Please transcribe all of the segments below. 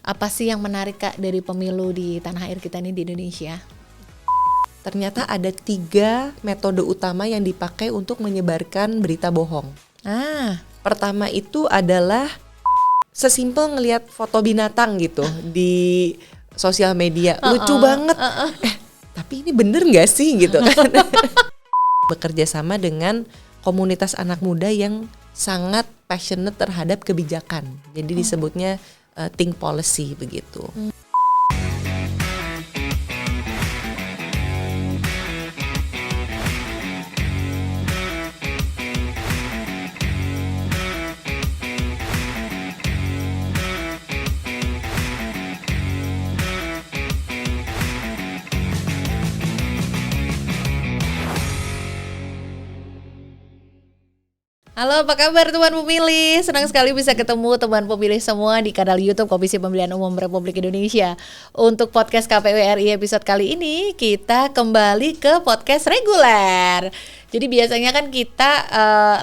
Apa sih yang menarik Kak dari pemilu di tanah air kita ini di Indonesia? Ternyata ada 3 metode utama yang dipakai untuk menyebarkan berita bohong. Pertama itu adalah sesimpel ngelihat foto binatang gitu di sosial media, lucu banget. Tapi ini bener nggak sih gitu kan? Bekerja sama dengan komunitas anak muda yang sangat passionate terhadap kebijakan. Jadi disebutnya think policy begitu. Halo, apa kabar teman pemilih? Senang sekali bisa ketemu teman pemilih semua di kanal YouTube Komisi Pemilihan Umum Republik Indonesia. Untuk podcast KPU RI episode kali ini, kita kembali ke podcast reguler. Jadi biasanya kan kita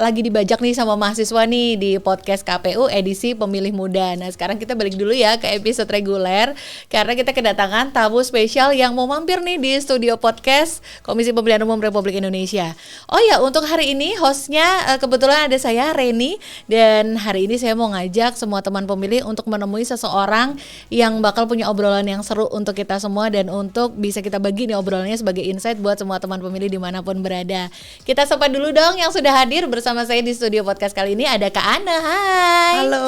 lagi dibajak nih sama mahasiswa nih di podcast KPU edisi Pemilih Muda. Nah sekarang kita balik dulu ya ke episode reguler karena kita kedatangan tamu spesial yang mau mampir nih di studio podcast Komisi Pemilihan Umum Republik Indonesia. Oh ya, untuk hari ini hostnya kebetulan ada saya Reni, dan hari ini saya mau ngajak semua teman pemilih untuk menemui seseorang yang bakal punya obrolan yang seru untuk kita semua dan untuk bisa kita bagi nih obrolannya sebagai insight buat semua teman pemilih dimanapun berada. Kita sapa dulu dong yang sudah hadir bersama saya di studio podcast kali ini. Ada Kak Ana. Hai. Halo.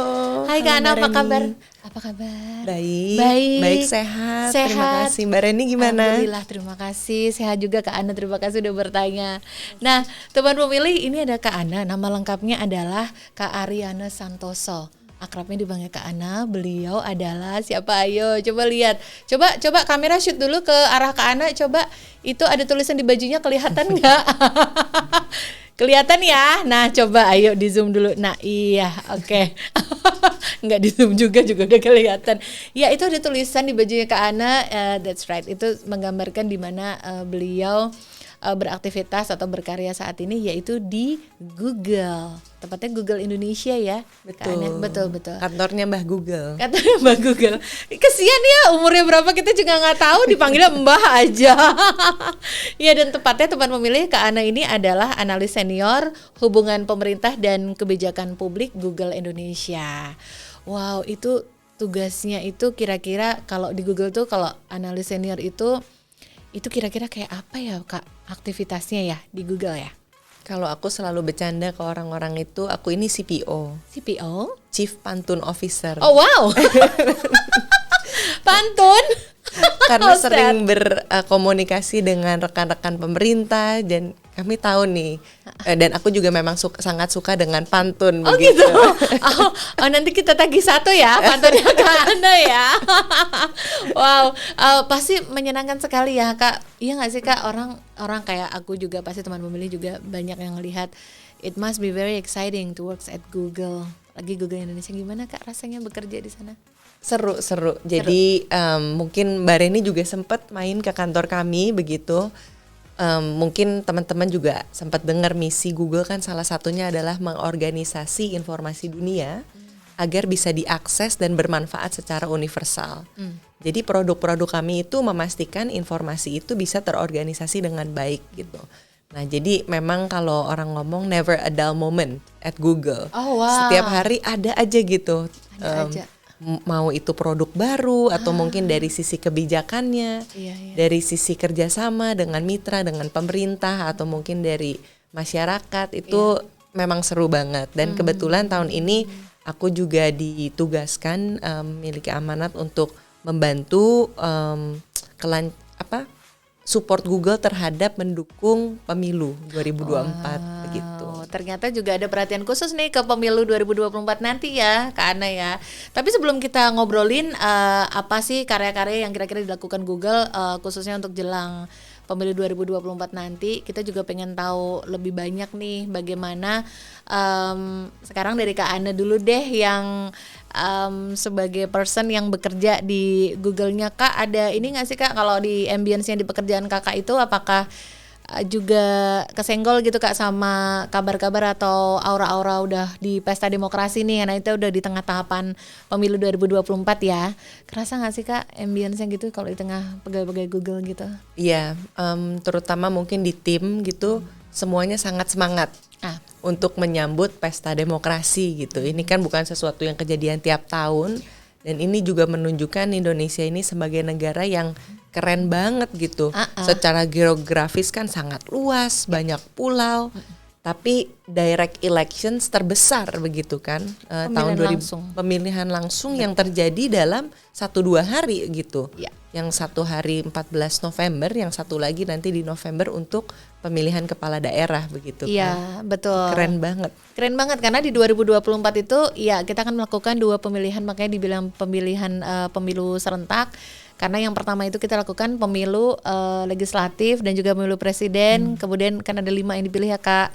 Hai Kak Ana, apa Reni. kabar? Apa kabar? Baik, sehat. Terima kasih. Mbak Reni gimana? Alhamdulillah, terima kasih. Sehat juga Kak Ana, terima kasih udah bertanya. Nah, teman pemilih, ini ada Kak Ana. Nama lengkapnya adalah Kak Ariana Santoso. Akrabnya dipanggil Kak Ana. Beliau adalah siapa? Ayo coba lihat. Coba kamera shoot dulu ke arah Kak Ana. Coba itu ada tulisan di bajunya, kelihatan nggak? Kelihatan ya. Nah coba ayo di zoom dulu. Nah iya, oke. Nggak di zoom juga udah kelihatan. Ya itu ada tulisan di bajunya Kak Ana. That's right. Itu menggambarkan di mana beliau beraktivitas atau berkarya saat ini, yaitu di Google. Tepatnya Google Indonesia ya. Betul. Betul. Kantornya Mbah Google. Katanya Mbak Google. Kesian ya, umurnya berapa kita juga nggak tahu, dipanggilnya Mbah aja. Ya, dan tepatnya teman pemilih, Kak Ana ini adalah analis senior hubungan pemerintah dan kebijakan publik Google Indonesia. Wow, itu tugasnya itu kira-kira kalau di Google tuh kalau analis senior itu kira-kira kayak apa ya Kak aktivitasnya ya di Google ya? Kalau aku selalu bercanda ke orang-orang itu, aku ini CPO. CPO? Chief Pantun Officer. Oh wow. Pantun? Karena sering berkomunikasi dengan rekan-rekan pemerintah dan kami tahu nih, dan aku juga memang sangat suka dengan pantun. Oh begitu. gitu. Oh nanti kita tagih satu ya pantunnya Kak Ana ya. Wow, pasti menyenangkan sekali ya Kak. Iya nggak sih Kak, orang kayak aku juga pasti teman pemilih juga banyak yang melihat it must be very exciting to work at Google. Lagi Google Indonesia, gimana Kak rasanya bekerja di sana? Seru. Jadi mungkin Mbak Reni juga sempat main ke kantor kami begitu. Mungkin teman-teman juga sempat dengar misi Google kan salah satunya adalah mengorganisasi informasi dunia agar bisa diakses dan bermanfaat secara universal. Jadi produk-produk kami itu memastikan informasi itu bisa terorganisasi dengan baik gitu. Nah jadi memang kalau orang ngomong never a dull moment at Google. Oh wow. Setiap hari ada aja gitu. Ada aja. Mau itu produk baru atau mungkin dari sisi kebijakannya, dari sisi kerjasama dengan mitra, dengan pemerintah atau mungkin dari masyarakat itu memang seru banget. Dan kebetulan tahun ini aku juga ditugaskan memiliki amanat untuk membantu support Google terhadap mendukung pemilu 2024 begitu. Ternyata juga ada perhatian khusus nih ke pemilu 2024 nanti ya Kak Ana ya. Tapi sebelum kita ngobrolin apa sih karya-karya yang kira-kira dilakukan Google khususnya untuk jelang pemilu 2024 nanti, kita juga pengen tahu lebih banyak nih bagaimana sekarang dari Kak Ana dulu deh yang sebagai person yang bekerja di Google-nya Kak, ada ini nggak sih Kak kalau di ambience-nya di pekerjaan Kakak itu apakah juga kesenggol gitu Kak sama kabar-kabar atau aura-aura udah di pesta demokrasi nih, karena itu udah di tengah tahapan pemilu 2024 ya. Kerasa nggak sih Kak ambience-nya gitu kalau di tengah pegawai-pegawai Google gitu? Iya, terutama mungkin di tim gitu, semuanya sangat semangat untuk menyambut pesta demokrasi gitu. Ini kan bukan sesuatu yang kejadian tiap tahun, dan ini juga menunjukkan Indonesia ini sebagai negara yang keren banget gitu. Secara geografis kan sangat luas, banyak pulau, tapi direct elections terbesar begitu kan, tahun 2000 pemilihan langsung yang terjadi dalam 1-2 hari gitu. Yang satu hari 14 November, yang satu lagi nanti di November untuk pemilihan kepala daerah begitu kan. Iya, betul. Keren banget. Keren banget karena di 2024 itu ya kita akan melakukan 2 pemilihan, makanya dibilang pemilihan pemilu serentak. Karena yang pertama itu kita lakukan pemilu legislatif dan juga pemilu presiden, kemudian kan ada 5 yang dipilih ya Kak,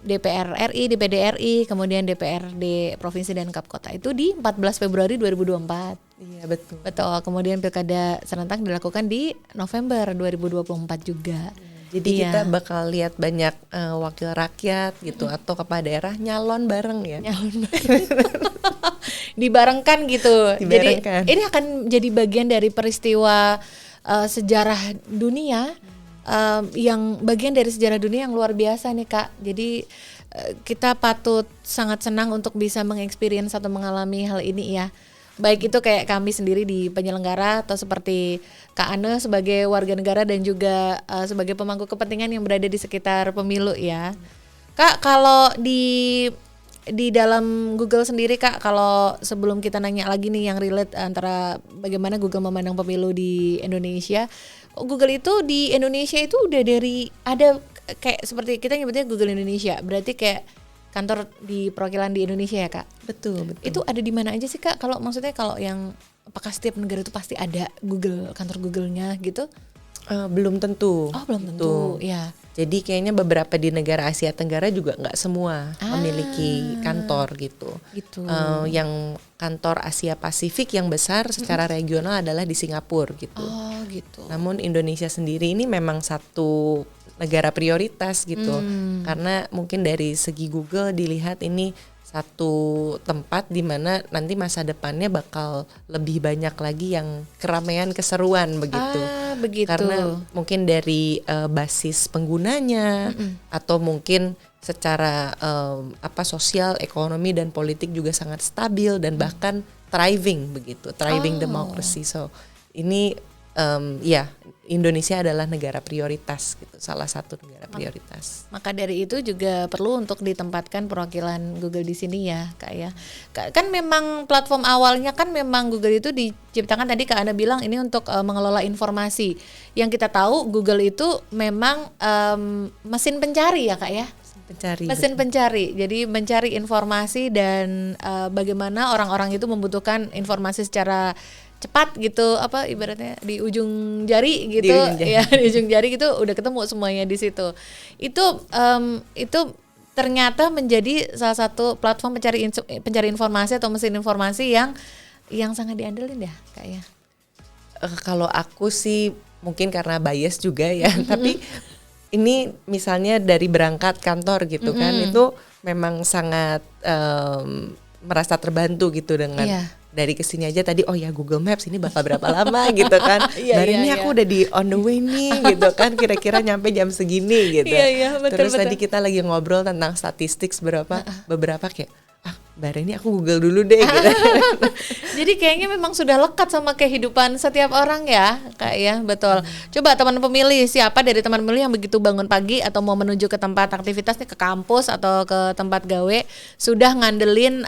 DPR RI, DPD RI, kemudian DPRD Provinsi dan Kap Kota itu di 14 Februari 2024. Iya betul. Betul, kemudian pilkada serentak dilakukan di November 2024 juga. Jadi kita bakal lihat banyak wakil rakyat gitu atau kepala daerah nyalon bareng ya. Nyalon bareng. Dibarengkan gitu. Dibarengkan. Jadi ini akan jadi bagian dari peristiwa sejarah dunia, yang bagian dari sejarah dunia yang luar biasa nih Kak. Jadi kita patut sangat senang untuk bisa mengexperience atau mengalami hal ini ya. Baik itu kayak kami sendiri di penyelenggara atau seperti Kak Ane sebagai warga negara dan juga sebagai pemangku kepentingan yang berada di sekitar pemilu ya. Kak, kalau di dalam Google sendiri Kak, kalau sebelum kita nanya lagi nih yang relate antara bagaimana Google memandang pemilu di Indonesia, Google itu di Indonesia itu udah dari ada kayak seperti kita nyebutnya Google Indonesia, berarti kayak kantor di perwakilan di Indonesia ya Kak? Betul. Itu ada di mana aja sih Kak? Kalau maksudnya kalau yang apakah setiap negara itu pasti ada Google, kantor Google-nya gitu? Belum tentu. Oh belum tentu, ya. Jadi kayaknya beberapa di negara Asia Tenggara juga nggak semua memiliki kantor gitu. Yang kantor Asia Pasifik yang besar secara regional adalah di Singapura gitu. Oh gitu. Namun Indonesia sendiri ini memang satu negara prioritas gitu, karena mungkin dari segi Google dilihat ini satu tempat di mana nanti masa depannya bakal lebih banyak lagi yang keramaian keseruan begitu. Begitu. Karena mungkin dari basis penggunanya atau mungkin secara sosial, ekonomi dan politik juga sangat stabil dan bahkan thriving begitu, thriving democracy. So ini Indonesia adalah negara prioritas gitu, salah satu negara prioritas. Maka dari itu juga perlu untuk ditempatkan perwakilan Google di sini ya Kak ya. Kan memang platform awalnya kan memang Google itu diciptakan tadi Kak Ana bilang ini untuk mengelola informasi. Yang kita tahu Google itu memang mesin pencari ya Kak ya. Mesin pencari. Jadi mencari informasi dan bagaimana orang-orang itu membutuhkan informasi secara cepat gitu, ibaratnya di ujung jari gitu, ya di ujung jari gitu udah ketemu semuanya di situ. Itu ternyata menjadi salah satu platform pencari informasi atau mesin informasi yang sangat diandelin ya Kak ya. Kalau aku sih mungkin karena bias juga ya, tapi ini misalnya dari berangkat kantor gitu kan, itu memang sangat merasa terbantu gitu dengan dari kesini aja tadi, oh ya Google Maps ini bakal berapa lama gitu kan. Hari ini aku udah di on the way nih gitu kan, kira-kira nyampe jam segini gitu. Terus tadi kita lagi ngobrol tentang statistik beberapa kayak Mbak Reni aku Google dulu deh gitu. Jadi kayaknya memang sudah lekat sama kehidupan setiap orang ya Kak ya, betul. Coba teman pemilih, siapa dari teman pemilih yang begitu bangun pagi atau mau menuju ke tempat aktivitas nih, ke kampus atau ke tempat gawe sudah ngandelin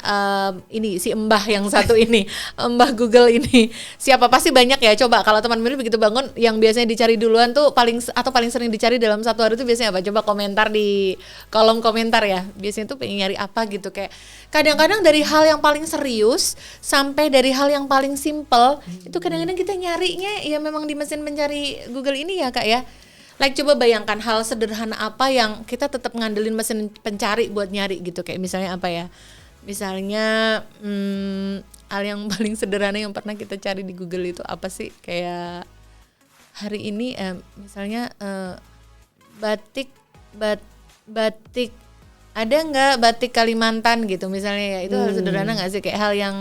ini si Mbah yang satu ini, Mbah Google ini. Siapa pasti banyak ya. Coba kalau teman pemilih begitu bangun yang biasanya dicari duluan tuh paling sering dicari dalam satu hari itu biasanya apa? Coba komentar di kolom komentar ya. Biasanya tuh pengen nyari apa gitu, kayak kadang-kadang dari hal yang paling serius sampai dari hal yang paling simple itu kadang-kadang kita nyarinya ya memang di mesin pencari Google ini ya Kak ya. Like coba bayangkan hal sederhana apa yang kita tetap ngandelin mesin pencari buat nyari gitu, kayak misalnya apa ya? Misalnya hal yang paling sederhana yang pernah kita cari di Google itu apa sih? Kayak hari ini misalnya batik batik ada nggak batik Kalimantan gitu misalnya ya, itu hal sederhana nggak sih, kayak hal yang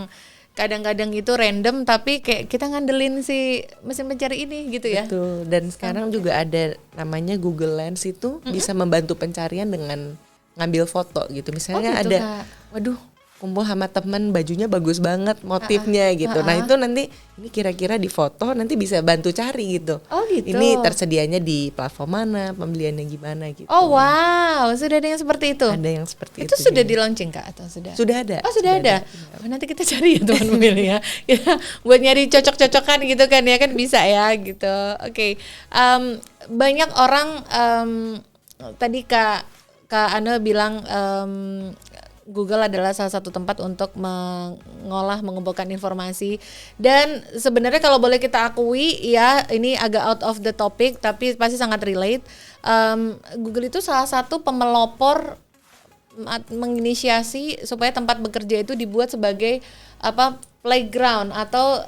kadang-kadang itu random tapi kayak kita ngandelin si mesin pencari ini gitu ya. Betul. Dan sekarang juga ada namanya Google Lens itu bisa membantu pencarian dengan ngambil foto gitu. Misalnya gitu, ada, Kak. waduh, kumpul sama temen bajunya bagus banget motifnya gitu. Nah itu nanti ini kira-kira di foto nanti bisa bantu cari gitu. Oh gitu. Ini tersedianya di platform mana, pembeliannya gimana gitu. Oh wow, sudah ada yang seperti itu. Ada yang seperti itu. Itu sudah juga. di launching Kak atau sudah? Sudah ada. Oh sudah ada. Oh, nanti kita cari ya teman pemilih ya. Ya, buat nyari cocok-cocokan gitu kan ya, kan bisa ya gitu. Oke. Banyak orang tadi Kak Ana bilang Google adalah salah satu tempat untuk mengumpulkan informasi, dan sebenarnya kalau boleh kita akui ya, ini agak out of the topic tapi pasti sangat relate. Google itu salah satu pemelopor menginisiasi supaya tempat bekerja itu dibuat sebagai playground atau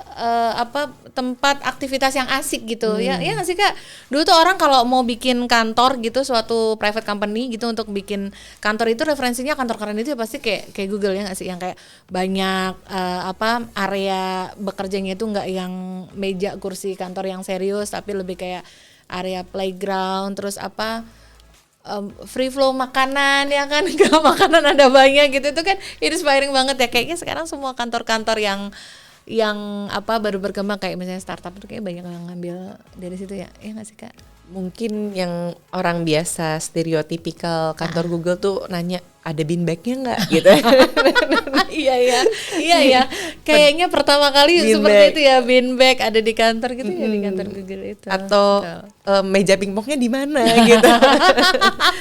tempat aktivitas yang asik gitu. Ya nggak sih Kak? Dulu tuh orang kalau mau bikin kantor gitu, suatu private company gitu, untuk bikin kantor itu referensinya kantor keren itu ya pasti kayak Google ya nggak sih, yang kayak banyak area bekerjanya itu nggak yang meja kursi kantor yang serius, tapi lebih kayak area playground, terus free flow makanan ya kan, makanan ada banyak gitu, itu kan inspiring banget ya. Kayaknya sekarang semua kantor-kantor yang baru berkembang kayak misalnya startup itu kayak banyak yang ngambil dari situ ya nggak sih Kak? Mungkin yang orang biasa stereotipikal kantor Google tuh nanya ada bean bagnya nggak gitu. Iya kayaknya pertama kali bean seperti bag. itu ya, bean bag ada di kantor gitu ya, di kantor Google itu. Atau meja pingpongnya di mana gitu.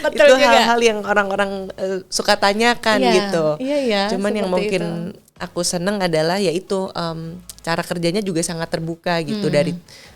Betul itu juga. hal-hal yang orang-orang suka tanyakan gitu. Iya, Cuman yang mungkin aku seneng adalah yaitu cara kerjanya juga sangat terbuka gitu, dari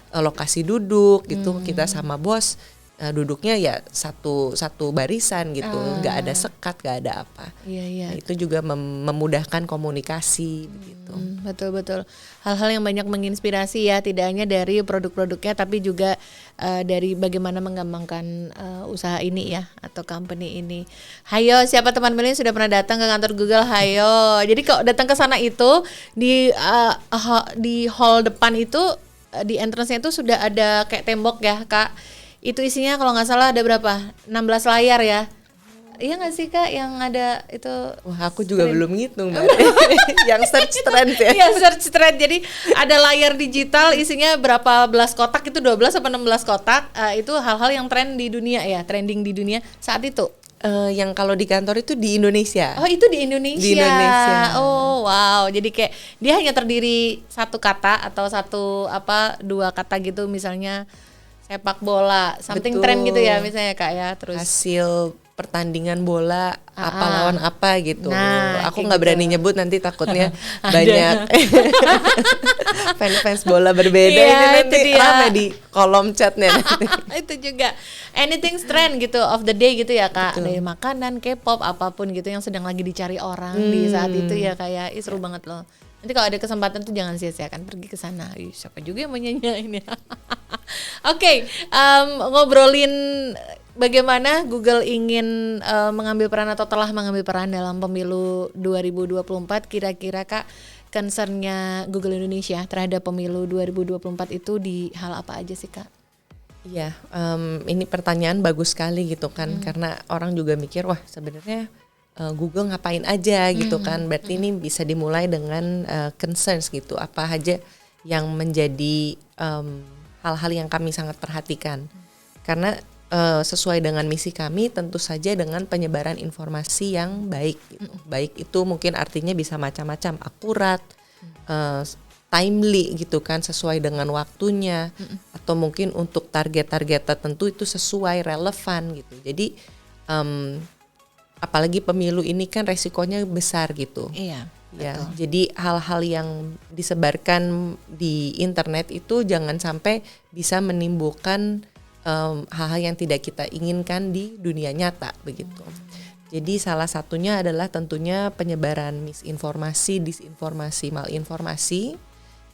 lokasi duduk gitu, kita sama bos duduknya ya satu barisan gitu, nggak ada sekat, nggak ada apa. Iya. Nah, itu juga memudahkan komunikasi begitu. Betul. Hal-hal yang banyak menginspirasi ya, tidak hanya dari produk-produknya tapi juga dari bagaimana mengembangkan usaha ini ya, atau company ini. Hayo, siapa teman milenial sudah pernah datang ke kantor Google? Hayo. Jadi kalau datang ke sana itu di hall depan itu, di entrance-nya itu sudah ada kayak tembok ya Kak. Itu isinya kalau nggak salah ada berapa? 16 layar ya. Iya nggak sih Kak yang ada itu? Wah, aku juga belum ngitung Mbak. Yang search trend ya. Iya, search trend. Jadi ada layar digital isinya berapa belas kotak, itu 12 atau 16 kotak. Itu hal-hal yang trending di dunia saat itu. Yang kalau di kantor itu di Indonesia. Oh, itu di Indonesia. Di Indonesia. Oh, wow. Jadi kayak dia hanya terdiri satu kata atau dua kata gitu, misalnya sepak bola, something Betul. trend gitu ya misalnya Kak ya. Terus hasil pertandingan bola apa lawan apa gitu. Nah, aku kayak nggak berani gitu. nyebut, nanti takutnya banyak fans bola berbeda. Iya, ini nanti itu dia. rame di kolom chatnya nanti. Itu juga anything trend gitu of the day gitu ya Kak. Betul. Dari makanan, K-pop, apapun gitu yang sedang lagi dicari orang di saat itu ya kayak seru banget loh. Nanti kalau ada kesempatan tuh jangan sia-siakan pergi ke sana. Siapa juga yang mau nyanyiin ya. Oke, ngobrolin bagaimana Google ingin mengambil peran atau telah mengambil peran dalam pemilu 2024. Kira-kira Kak, concernnya Google Indonesia terhadap pemilu 2024 itu di hal apa aja sih Kak? Iya, ini pertanyaan bagus sekali gitu kan, karena orang juga mikir wah sebenarnya Google ngapain aja gitu kan. Berarti ini bisa dimulai dengan concerns gitu, apa aja yang menjadi hal-hal yang kami sangat perhatikan. Karena sesuai dengan misi kami tentu saja dengan penyebaran informasi yang baik gitu. Baik itu mungkin artinya bisa macam-macam, akurat, timely gitu kan, sesuai dengan waktunya, atau mungkin untuk target-target tertentu itu sesuai, relevan gitu. Jadi apalagi pemilu ini kan resikonya besar gitu. Iya. Ya, betul. jadi hal-hal yang disebarkan di internet itu jangan sampai bisa menimbulkan hal-hal yang tidak kita inginkan di dunia nyata begitu. Jadi salah satunya adalah tentunya penyebaran misinformasi, disinformasi, malinformasi.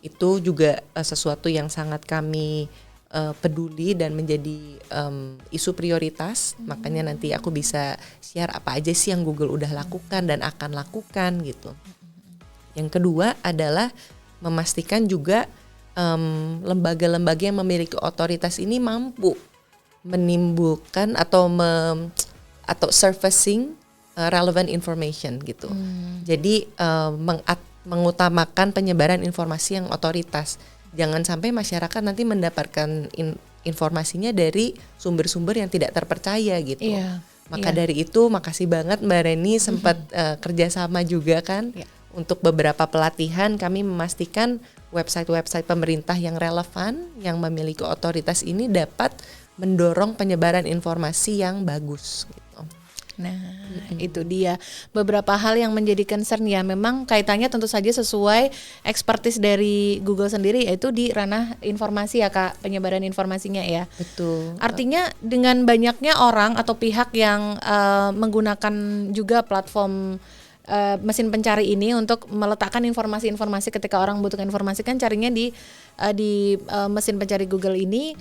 Itu juga sesuatu yang sangat kami peduli dan menjadi isu prioritas. Makanya nanti aku bisa share apa aja sih yang Google udah lakukan dan akan lakukan gitu. Yang kedua adalah memastikan juga lembaga-lembaga yang memiliki otoritas ini mampu menimbulkan atau surfacing relevant information gitu. Jadi mengutamakan penyebaran informasi yang otoritas. Jangan sampai masyarakat nanti mendapatkan informasinya dari sumber-sumber yang tidak terpercaya gitu. Maka dari itu makasih banget Mbak Reni sempat kerjasama juga kan. Untuk beberapa pelatihan kami memastikan website-website pemerintah yang relevan, yang memiliki otoritas ini dapat mendorong penyebaran informasi yang bagus gitu. Nah, itu dia beberapa hal yang menjadi concern ya. Memang kaitannya tentu saja sesuai expertise dari Google sendiri, yaitu di ranah informasi ya Kak, penyebaran informasinya ya. Betul. Artinya dengan banyaknya orang atau pihak yang menggunakan juga platform mesin pencari ini untuk meletakkan informasi-informasi ketika orang membutuhkan informasi, kan carinya di mesin pencari Google ini.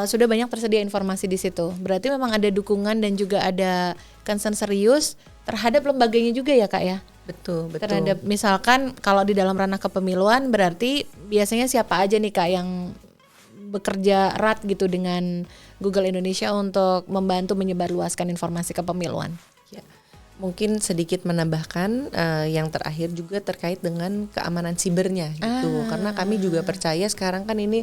Sudah banyak tersedia informasi di situ. Berarti memang ada dukungan dan juga ada concern serius terhadap lembaganya juga ya Kak ya. Betul. Terhadap misalkan kalau di dalam ranah kepemiluan berarti biasanya siapa aja nih Kak yang bekerja erat gitu dengan Google Indonesia untuk membantu menyebarluaskan informasi kepemiluan. Ya. Mungkin sedikit menambahkan yang terakhir juga terkait dengan keamanan sibernya gitu. Karena kami juga percaya sekarang kan ini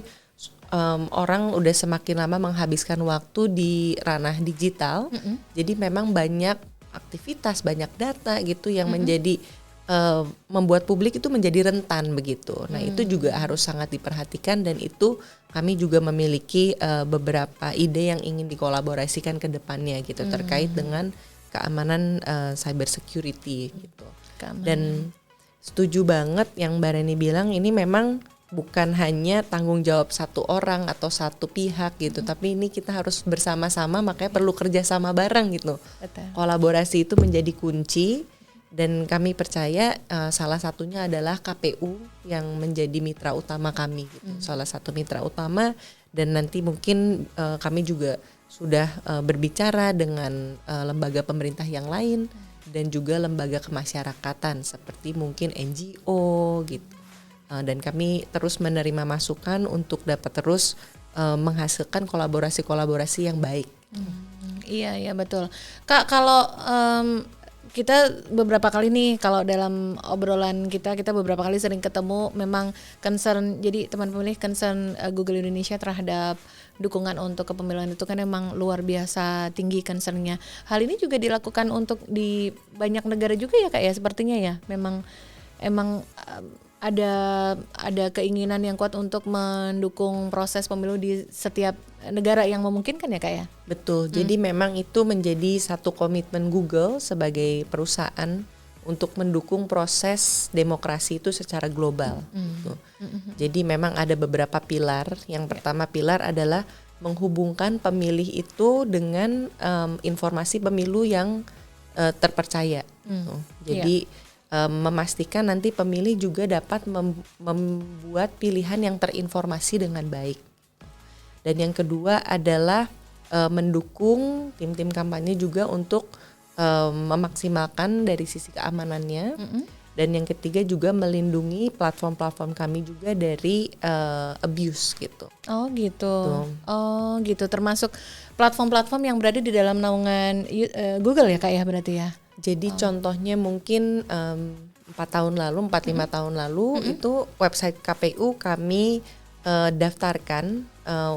orang udah semakin lama menghabiskan waktu di ranah digital. Jadi memang banyak aktivitas, banyak data gitu yang menjadi membuat publik itu menjadi rentan begitu. Nah, itu juga harus sangat diperhatikan dan itu kami juga memiliki beberapa ide yang ingin dikolaborasikan ke depannya gitu terkait dengan keamanan cyber security gitu. Dan setuju banget yang Mbak Reni bilang, ini memang bukan hanya tanggung jawab satu orang atau satu pihak gitu, tapi ini kita harus bersama-sama, makanya perlu kerjasama bareng gitu. Betul. Kolaborasi itu menjadi kunci dan kami percaya salah satunya adalah KPU yang menjadi mitra utama kami gitu. Salah satu mitra utama, dan nanti mungkin kami juga sudah berbicara dengan lembaga pemerintah yang lain dan juga lembaga kemasyarakatan seperti mungkin NGO gitu. Dan kami terus menerima masukan untuk dapat terus menghasilkan kolaborasi-kolaborasi yang baik. Iya betul. Kak, kalau kita beberapa kali nih, kalau dalam obrolan kita beberapa kali sering ketemu memang concern, jadi teman pemilih concern Google Indonesia terhadap dukungan untuk kepemiluan itu kan memang luar biasa tinggi concernnya. Hal ini juga dilakukan untuk di banyak negara juga ya Kak ya, sepertinya ya. Memang ada keinginan yang kuat untuk mendukung proses pemilu di setiap negara yang memungkinkan ya Kak ya? Betul, jadi memang itu menjadi satu komitmen Google sebagai perusahaan untuk mendukung proses demokrasi itu secara global. Gitu. Jadi memang ada beberapa pilar. Yang pertama pilar adalah menghubungkan pemilih itu dengan informasi pemilu yang terpercaya. Gitu. Jadi memastikan nanti pemilih juga dapat membuat pilihan yang terinformasi dengan baik. Dan yang kedua adalah mendukung tim-tim kampanye juga untuk memaksimalkan dari sisi keamanannya. Dan yang ketiga juga melindungi platform-platform kami juga dari abuse gitu. Oh gitu. Oh gitu, termasuk platform-platform yang berada di dalam naungan Google ya Kak ya berarti ya? Jadi contohnya mungkin 4-5 tahun lalu itu website KPU kami daftarkan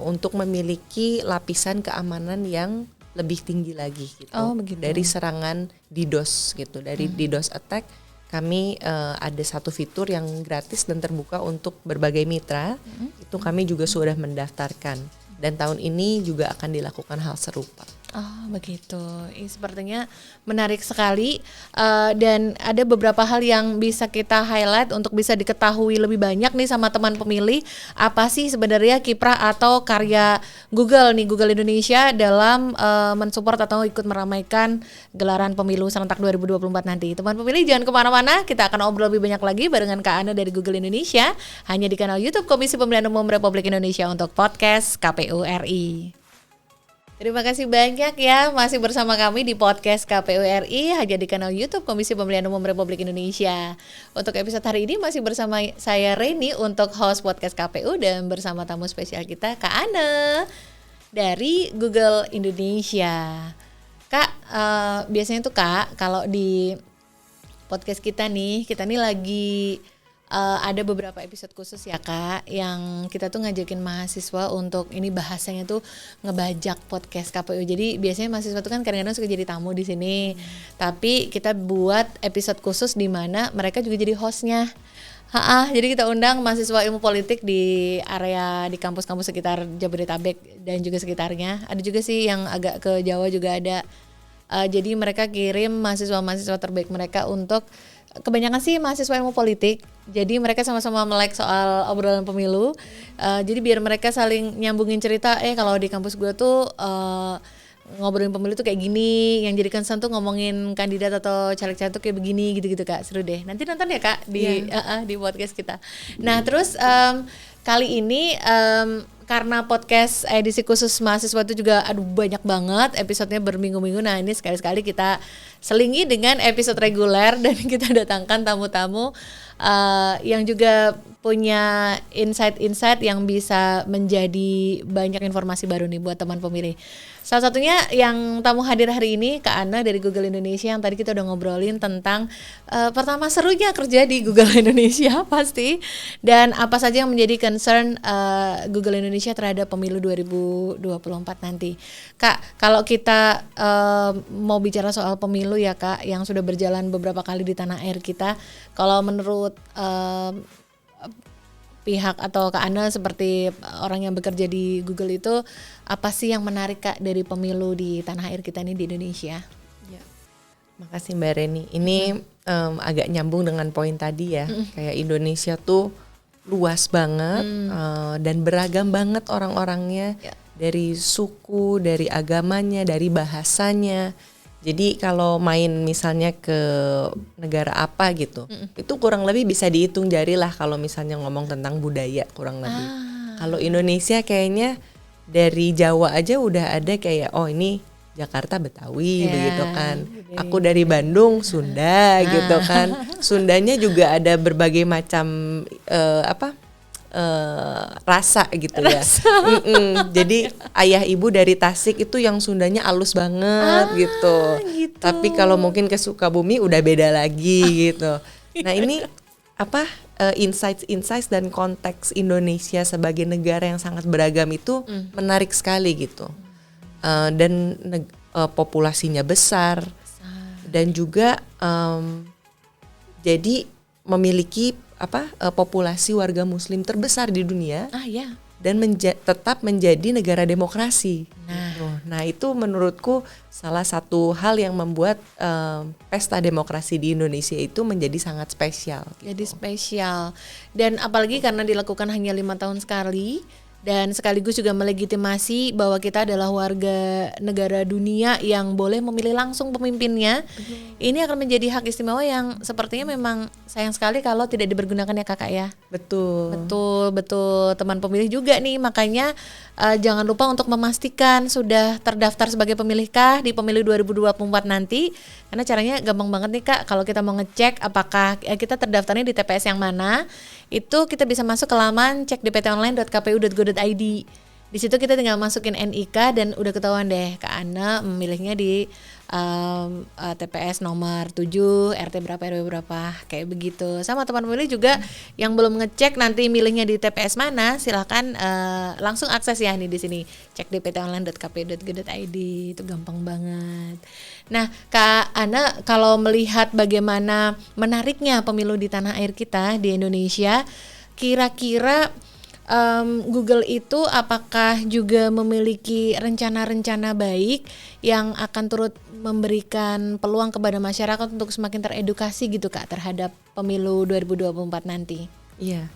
untuk memiliki lapisan keamanan yang lebih tinggi lagi gitu. Dari serangan DDoS gitu, dari DDoS attack kami ada satu fitur yang gratis dan terbuka untuk berbagai mitra. Itu kami juga sudah mendaftarkan dan tahun ini juga akan dilakukan hal serupa. Oh begitu, sepertinya menarik sekali dan ada beberapa hal yang bisa kita highlight untuk bisa diketahui lebih banyak nih sama teman pemilih. Apa sih sebenarnya kiprah atau karya Google Indonesia dalam mensupport atau ikut meramaikan gelaran pemilu serentak 2024 nanti. Teman pemilih jangan kemana-mana, kita akan obrol lebih banyak lagi barengan Kak Ana dari Google Indonesia hanya di kanal YouTube Komisi Pemilihan Umum Republik Indonesia untuk podcast KPU RI. Terima kasih banyak ya masih bersama kami di podcast KPU RI hanya di kanal YouTube Komisi Pemilihan Umum Republik Indonesia. Untuk episode hari ini masih bersama saya Reni untuk host podcast KPU dan bersama tamu spesial kita Kak Ana dari Google Indonesia. Kak, biasanya tuh Kak kalau di podcast kita nih lagi ada beberapa episode khusus ya Kak yang kita tuh ngajakin mahasiswa untuk ini bahasanya tuh ngebajak podcast KPU. Jadi biasanya mahasiswa tuh kan kadang-kadang suka jadi tamu di sini. Tapi kita buat episode khusus di mana mereka juga jadi hostnya. Jadi kita undang mahasiswa ilmu politik di area di kampus-kampus sekitar Jabodetabek dan juga sekitarnya. Ada juga sih yang agak ke Jawa juga ada. Jadi mereka kirim mahasiswa-mahasiswa terbaik mereka untuk kebanyakan sih mahasiswa ilmu politik. Jadi mereka sama-sama melek soal obrolan pemilu. Jadi biar mereka saling nyambungin cerita. Kalau di kampus gue tuh ngobrolin pemilu tuh kayak gini. Yang jadi concern tuh ngomongin kandidat atau caleg-caleg tuh kayak begini gitu-gitu Kak. Seru deh. Nanti nonton ya Kak di podcast kita. Nah terus kali ini karena podcast edisi khusus mahasiswa itu juga banyak banget episodenya berminggu-minggu. Nah ini sekali-sekali kita selingi dengan episode reguler dan kita datangkan tamu-tamu yang juga punya insight-insight yang bisa menjadi banyak informasi baru nih buat teman pemilih. Salah satunya yang tamu hadir hari ini Kak Ana dari Google Indonesia yang tadi kita udah ngobrolin tentang pertama serunya kerja di Google Indonesia pasti dan apa saja yang menjadi concern Google Indonesia terhadap pemilu 2024 nanti. Kak, kalau kita mau bicara soal pemilu ya Kak yang sudah berjalan beberapa kali di tanah air kita, kalau menurut pihak atau Kak Ana seperti orang yang bekerja di Google itu apa sih yang menarik Kak dari pemilu di tanah air kita ini di Indonesia? Ya, makasih Mbak Reni. Ini agak nyambung dengan poin tadi ya. Kayak Indonesia tuh luas banget dan beragam banget orang-orangnya dari suku, dari agamanya, dari bahasanya. Jadi kalau main misalnya ke negara apa gitu, itu kurang lebih bisa dihitung jari lah kalau misalnya ngomong tentang budaya kurang lebih. Kalau Indonesia kayaknya dari Jawa aja udah ada kayak ini Jakarta Betawi begitu kan. Aku dari Bandung Sunda gitu kan. Sundanya juga ada berbagai macam rasa gitu ya. Jadi ayah ibu dari Tasik itu yang Sundanya halus banget gitu. Tapi kalau mungkin ke Sukabumi udah beda lagi gitu. Nah ini insights dan konteks Indonesia sebagai negara yang sangat beragam itu menarik sekali gitu. Dan populasinya besar dan juga jadi memiliki populasi warga muslim terbesar di dunia dan tetap menjadi negara demokrasi. Nah itu menurutku salah satu hal yang membuat pesta demokrasi di Indonesia itu menjadi sangat spesial. Jadi spesial dan apalagi karena dilakukan hanya 5 tahun sekali. Dan sekaligus juga melegitimasi bahwa kita adalah warga negara dunia yang boleh memilih langsung pemimpinnya. Ini akan menjadi hak istimewa yang sepertinya memang sayang sekali kalau tidak dipergunakan ya Kakak ya. Betul. Teman pemilih juga nih, makanya jangan lupa untuk memastikan sudah terdaftar sebagai pemilihkah di pemilu 2024 nanti. Karena caranya gampang banget nih Kak, kalau kita mau ngecek apakah kita terdaftarnya di TPS yang mana, itu kita bisa masuk ke laman cekdptonline.kpu.go.id. Di situ kita tinggal masukin NIK dan udah ketahuan deh Kak Ana memilihnya di TPS nomor 7, RT berapa, RW berapa, kayak begitu. Sama teman pemilih juga yang belum ngecek nanti milihnya di TPS mana, silakan langsung akses ya nih di sini cekdptonline.kpu.go.id. Itu gampang banget. Nah, Kak Ana kalau melihat bagaimana menariknya pemilu di tanah air kita di Indonesia, kira-kira Google itu apakah juga memiliki rencana-rencana baik yang akan turut memberikan peluang kepada masyarakat untuk semakin teredukasi gitu Kak terhadap pemilu 2024 nanti? Iya,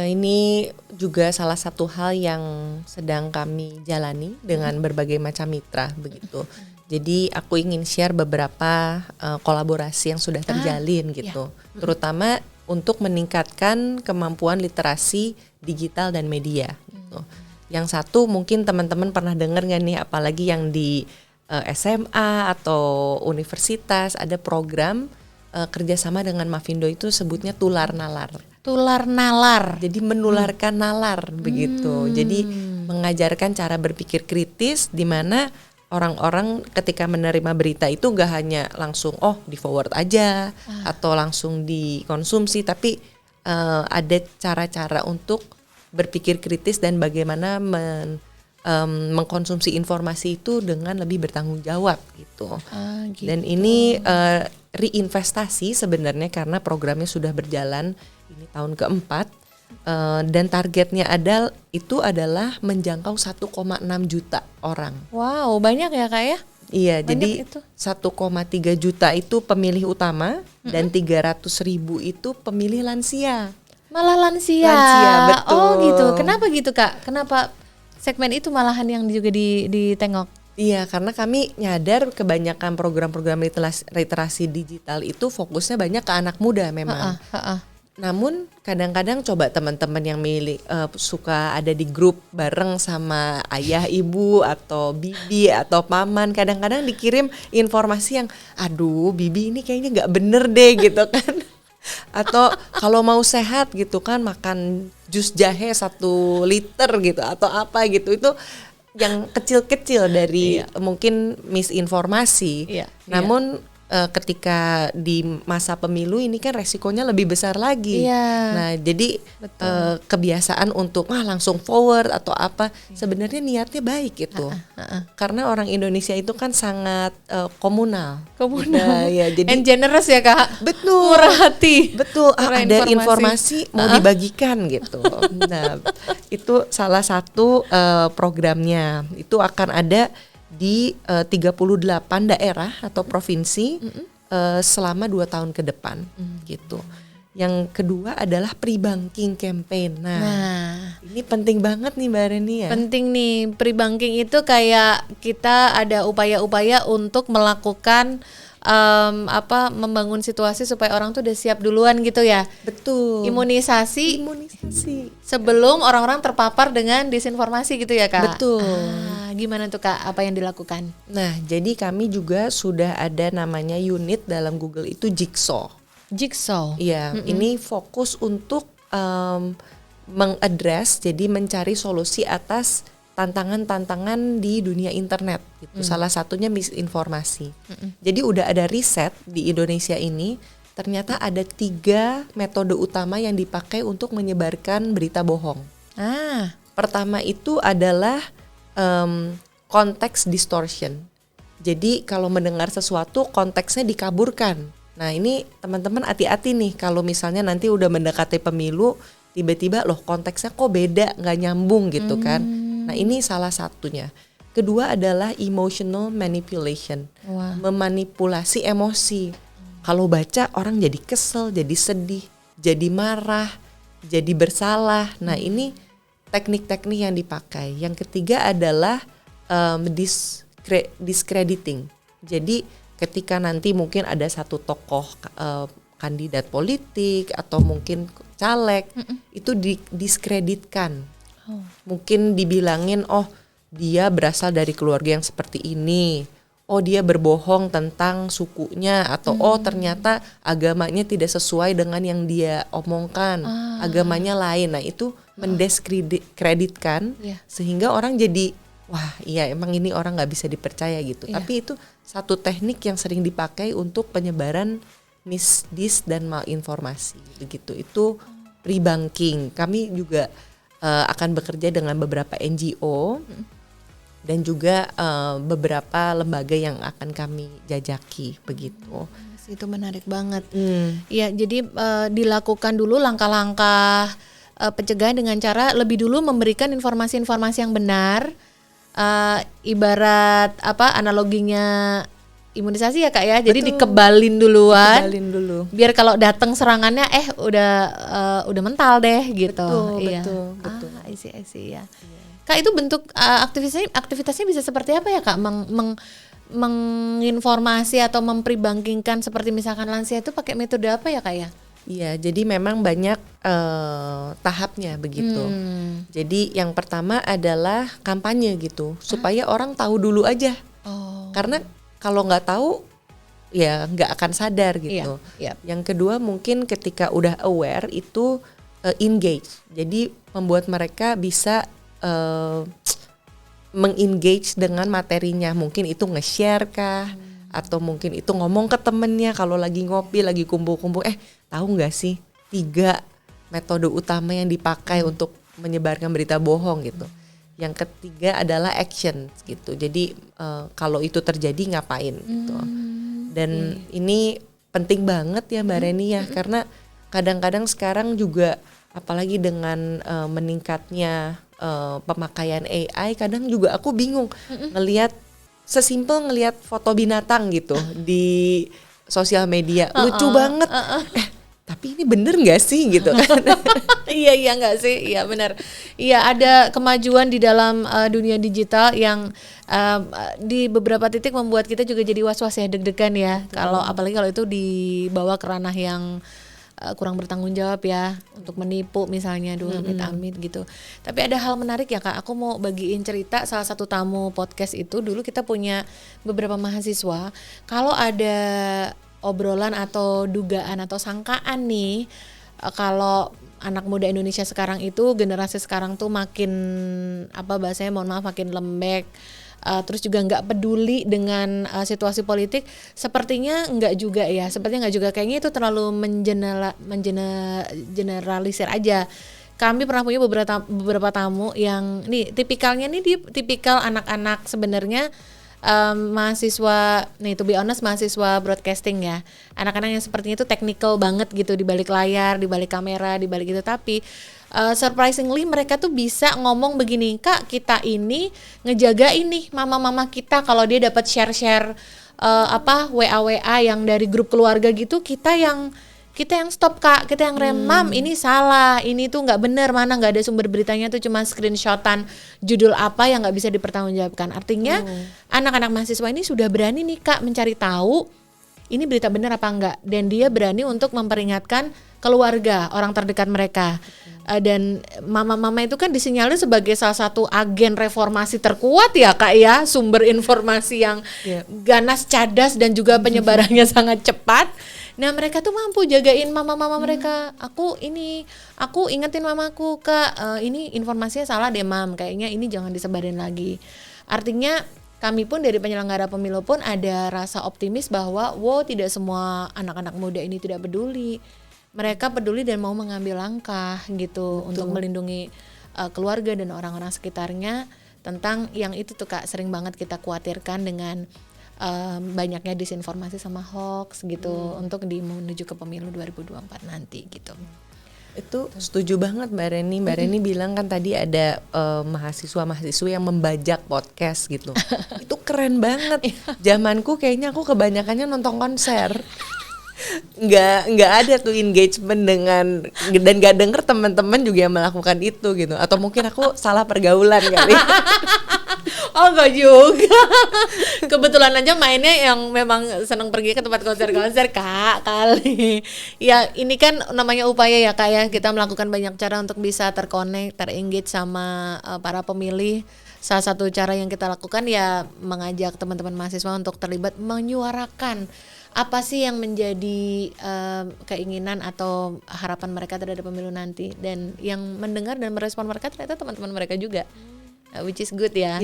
ini juga salah satu hal yang sedang kami jalani dengan berbagai macam mitra begitu. Jadi aku ingin share beberapa kolaborasi yang sudah terjalin gitu, terutama untuk meningkatkan kemampuan literasi digital dan media. Gitu. Yang satu mungkin teman-teman pernah dengar nggak nih, apalagi yang di SMA atau universitas ada program kerjasama dengan Mavindo itu sebutnya Tular Nalar. Tular Nalar. Jadi menularkan nalar begitu. Jadi mengajarkan cara berpikir kritis di mana orang-orang ketika menerima berita itu gak hanya langsung di forward aja atau langsung dikonsumsi, tapi ada cara-cara untuk berpikir kritis dan bagaimana mengkonsumsi informasi itu dengan lebih bertanggung jawab gitu. Gitu. Dan ini reinvestasi sebenarnya karena programnya sudah berjalan ini tahun keempat. Dan targetnya adalah menjangkau 1,6 juta orang. Wow, banyak ya Kak ya? Iya, Banyak jadi itu. 1,3 juta itu pemilih utama dan 300.000 itu pemilih lansia. Malah lansia. Lansia, betul. Oh gitu. Kenapa gitu Kak? Kenapa segmen itu malahan yang juga ditengok? Iya, karena kami nyadar kebanyakan program-program literasi digital itu fokusnya banyak ke anak muda memang. Namun kadang-kadang coba teman-teman yang suka ada di grup bareng sama ayah, ibu, atau bibi, atau paman, kadang-kadang dikirim informasi yang aduh bibi ini kayaknya gak bener deh gitu kan. Atau kalau mau sehat gitu kan makan jus jahe 1 liter gitu atau apa gitu, itu yang kecil-kecil dari mungkin misinformasi. Namun ketika di masa pemilu ini kan resikonya lebih besar lagi. Nah, jadi kebiasaan untuk langsung forward atau apa, sebenarnya niatnya baik itu. Karena orang Indonesia itu kan sangat komunal. Komunal. Ya, jadi and generous ya Kak. Betul. Murah hati. Betul. Ada informasi mau dibagikan gitu. Nah, itu salah satu programnya. Itu akan ada di 38 daerah atau provinsi selama 2 tahun ke depan gitu. Yang kedua adalah pre-banking campaign. Nah, ini penting banget nih Mbak Reni ya. Penting nih, pre-banking itu kayak kita ada upaya-upaya untuk melakukan membangun situasi supaya orang tuh udah siap duluan gitu ya. Betul. Imunisasi sebelum orang-orang terpapar dengan disinformasi gitu ya Kak. Betul. Gimana tuh Kak, apa yang dilakukan? Nah, jadi kami juga sudah ada namanya unit dalam Google itu Jigsaw. Iya, ini fokus untuk mengadres, jadi mencari solusi atas tantangan-tantangan di dunia internet gitu. Salah satunya misinformasi. Jadi udah ada riset di Indonesia ini, ternyata ada 3 metode utama yang dipakai untuk menyebarkan berita bohong. Pertama itu adalah konteks distortion. Jadi kalau mendengar sesuatu konteksnya dikaburkan. Nah, ini teman-teman hati-hati nih kalau misalnya nanti udah mendekati pemilu, tiba-tiba loh konteksnya kok beda, nggak nyambung gitu kan. Nah, ini salah satunya. Kedua adalah emotional manipulation. Memanipulasi emosi. Kalau baca orang jadi kesel, jadi sedih, jadi marah, jadi bersalah. Nah, ini teknik-teknik yang dipakai. Yang ketiga adalah discrediting. Jadi ketika nanti mungkin ada satu tokoh kandidat politik atau mungkin caleg itu diskreditkan. Mungkin dibilangin dia berasal dari keluarga yang seperti ini. Dia berbohong tentang sukunya atau ternyata agamanya tidak sesuai dengan yang dia omongkan. Agamanya lain. Nah, itu mendiskreditkan sehingga orang jadi wah iya emang ini orang nggak bisa dipercaya gitu. Tapi itu satu teknik yang sering dipakai untuk penyebaran misdis dan malinformasi begitu. Itu pre-banking. Kami juga akan bekerja dengan beberapa NGO dan juga beberapa lembaga yang akan kami jajaki begitu. Itu menarik banget. Ya, jadi dilakukan dulu langkah-langkah pencegahan dengan cara lebih dulu memberikan informasi-informasi yang benar. Ibarat analoginya imunisasi ya Kak ya. Jadi dikebalin duluan. Dikebalin dulu. Biar kalau datang serangannya udah mental deh gitu. Betul. I see ya. Kak itu bentuk aktivitasnya bisa seperti apa ya Kak? Menginformasi atau mempribangkingkan seperti misalkan lansia itu pakai metode apa ya Kak ya? Iya, jadi memang banyak tahapnya begitu. Jadi yang pertama adalah kampanye gitu, supaya orang tahu dulu aja. Karena kalau nggak tahu, ya nggak akan sadar gitu. Iya. Yang kedua mungkin ketika udah aware itu engage. Jadi membuat mereka bisa mengengage dengan materinya. Mungkin itu nge-share kah? Atau mungkin itu ngomong ke temennya kalau lagi ngopi, lagi kumpul-kumpul, tahu nggak sih 3 metode utama yang dipakai untuk menyebarkan berita bohong gitu. Yang ketiga adalah action gitu. Jadi kalau itu terjadi ngapain gitu. Dan ini penting banget ya Mbak Reni ya, karena kadang-kadang sekarang juga apalagi dengan meningkatnya pemakaian AI, kadang juga aku bingung sesimpel ngelihat foto binatang gitu di sosial media, lucu banget. Tapi ini bener nggak sih gitu kan? Iya nggak sih, iya benar. Iya ada kemajuan di dalam dunia digital yang di beberapa titik membuat kita juga jadi was-was ya, deg-degan ya. Apalagi kalau itu dibawa ke ranah yang kurang bertanggung jawab ya, untuk menipu misalnya dulu amit-amit gitu. Tapi ada hal menarik ya Kak, aku mau bagiin cerita salah satu tamu podcast itu. Dulu kita punya beberapa mahasiswa, kalau ada obrolan atau dugaan atau sangkaan nih, kalau anak muda Indonesia sekarang itu, generasi sekarang tuh makin bahasanya mohon maaf makin lembek, terus juga nggak peduli dengan situasi politik. Sepertinya nggak juga ya, kayaknya itu terlalu mengeneralisir aja. Kami pernah punya beberapa tamu yang tipikalnya dia tipikal anak-anak sebenarnya mahasiswa to be honest mahasiswa broadcasting ya, anak-anak yang sepertinya itu technical banget gitu, di balik layar, di balik kamera, di balik gitu. Tapi surprisingly mereka tuh bisa ngomong begini, Kak kita ini ngejaga ini mama-mama kita, kalau dia dapat share WA yang dari grup keluarga gitu, kita yang stop Kak, kita yang rem, Mam ini salah, ini tuh nggak bener, mana nggak ada sumber beritanya, tuh cuma screenshotan judul apa yang nggak bisa dipertanggungjawabkan. Artinya anak-anak mahasiswa ini sudah berani nih Kak mencari tahu ini berita benar apa enggak, dan dia berani untuk memperingatkan keluarga, orang terdekat mereka. Dan mama-mama itu kan disinyalir sebagai salah satu agen reformasi terkuat ya Kak ya, sumber informasi yang ganas, cadas, dan juga penyebarannya sangat cepat. Nah mereka tuh mampu jagain mama-mama mereka. Aku ingetin mamaku, Kak ini informasinya salah deh Mam, kayaknya ini jangan disebarin lagi. Artinya kami pun dari penyelenggara pemilu pun ada rasa optimis bahwa tidak semua anak-anak muda ini tidak peduli. Mereka peduli dan mau mengambil langkah gitu. Betul. Untuk melindungi keluarga dan orang-orang sekitarnya tentang yang itu tuh Kak, sering banget kita khawatirkan dengan banyaknya disinformasi sama hoax gitu untuk menuju ke pemilu 2024 nanti gitu. Itu setuju banget Mbak Reni. Mbak Reni bilang kan tadi ada mahasiswa-mahasiswa yang membajak podcast gitu. Itu keren banget. Zamanku kayaknya aku kebanyakannya nonton konser. Nggak ada tuh engagement dengan, dan nggak denger teman-teman juga yang melakukan itu gitu. Atau mungkin aku salah pergaulan kali. Oh enggak juga. Kebetulan aja mainnya yang memang senang pergi ke tempat konser-konser Kak kali. Ya ini kan namanya upaya ya Kak ya, kita melakukan banyak cara untuk bisa terconnect, terengage sama para pemilih. Salah satu cara yang kita lakukan ya mengajak teman-teman mahasiswa untuk terlibat menyuarakan apa sih yang menjadi keinginan atau harapan mereka terhadap pemilu nanti, dan yang mendengar dan merespon mereka ternyata teman-teman mereka juga. Which is good ya,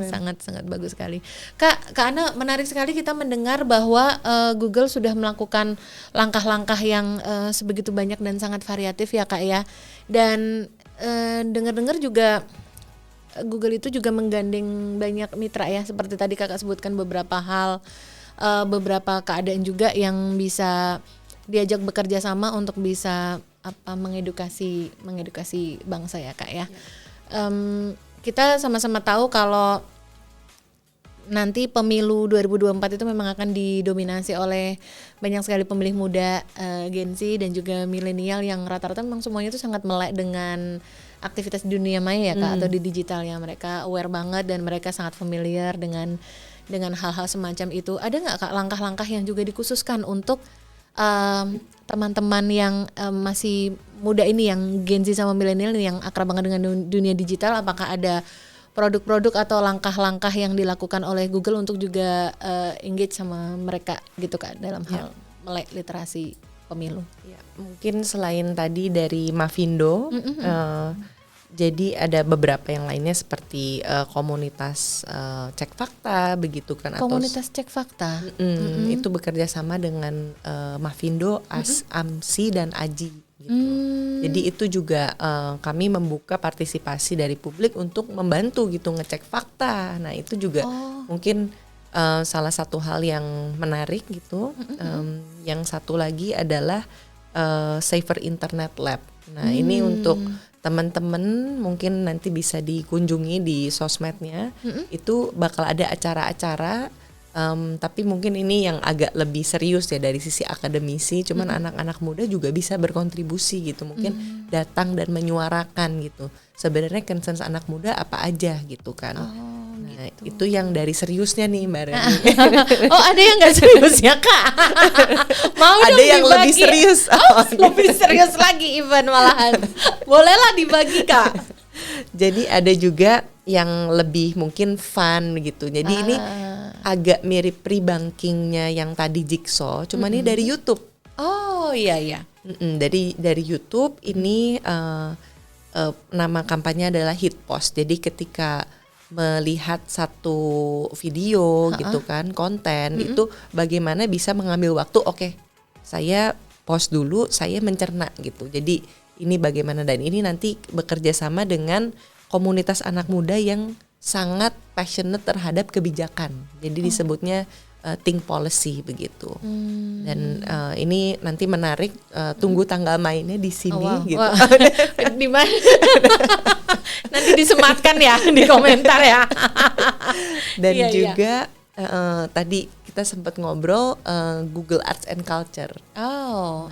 sangat-sangat bagus sekali. Kak Ana, menarik sekali kita mendengar bahwa Google sudah melakukan langkah-langkah yang sebegitu banyak dan sangat variatif ya Kak ya. Dan dengar-dengar juga Google itu juga menggandeng banyak mitra ya, seperti tadi Kakak sebutkan beberapa hal, beberapa keadaan juga yang bisa diajak bekerja sama untuk bisa mengedukasi bangsa ya Kak ya. Kita sama-sama tahu kalau nanti pemilu 2024 itu memang akan didominasi oleh banyak sekali pemilih muda, Gen Z dan juga milenial yang rata-rata memang semuanya itu sangat melek dengan aktivitas di dunia maya ya Kak, atau di digitalnya. Mereka aware banget dan mereka sangat familiar dengan hal-hal semacam itu. Ada nggak Kak langkah-langkah yang juga dikhususkan untuk teman-teman yang masih muda ini, yang Gen Z sama milenial yang akrab banget dengan dunia digital? Apakah ada produk-produk atau langkah-langkah yang dilakukan oleh Google untuk juga engage sama mereka gitu Kak dalam hal melek literasi pemilu? Ya, mungkin selain tadi dari Mavindo, jadi ada beberapa yang lainnya seperti komunitas Cek Fakta begitu kan. Komunitas Cek Fakta itu bekerja sama dengan Mavindo, AMSI dan AJI gitu. Jadi itu juga kami membuka partisipasi dari publik untuk membantu gitu ngecek fakta. Nah itu juga mungkin salah satu hal yang menarik gitu. Yang satu lagi adalah Safer Internet Lab. Nah ini untuk teman-teman mungkin nanti bisa dikunjungi di sosmednya. Itu bakal ada acara-acara, tapi mungkin ini yang agak lebih serius ya dari sisi akademisi. Cuman anak-anak muda juga bisa berkontribusi gitu, mungkin datang dan menyuarakan gitu. Sebenarnya concern anak muda apa aja gitu kan. Nah, itu yang dari seriusnya nih Mbak Reni. Oh ada yang nggak serius ya Kak? Mau ada yang dibagi. Lebih serius. Lebih serius lagi even malahan. Bolehlah dibagi Kak. Jadi ada juga yang lebih mungkin fun gitu. Jadi ini agak mirip pre-bankingnya yang tadi Jigsaw, cuman ini dari YouTube. Oh iya. Dari YouTube ini nama kampanye adalah Hit Post. Jadi ketika melihat satu video gitu kan, konten itu bagaimana bisa mengambil waktu, oke, saya post dulu, saya mencerna gitu. Jadi ini bagaimana, dan ini nanti bekerja sama dengan komunitas anak muda yang sangat passionate terhadap kebijakan. Jadi disebutnya Think Policy begitu. Dan ini nanti menarik, tunggu tanggal mainnya di sini gitu. Di mana? Nanti disematkan ya di komentar ya. Dan juga tadi kita sempat ngobrol Google Arts and Culture.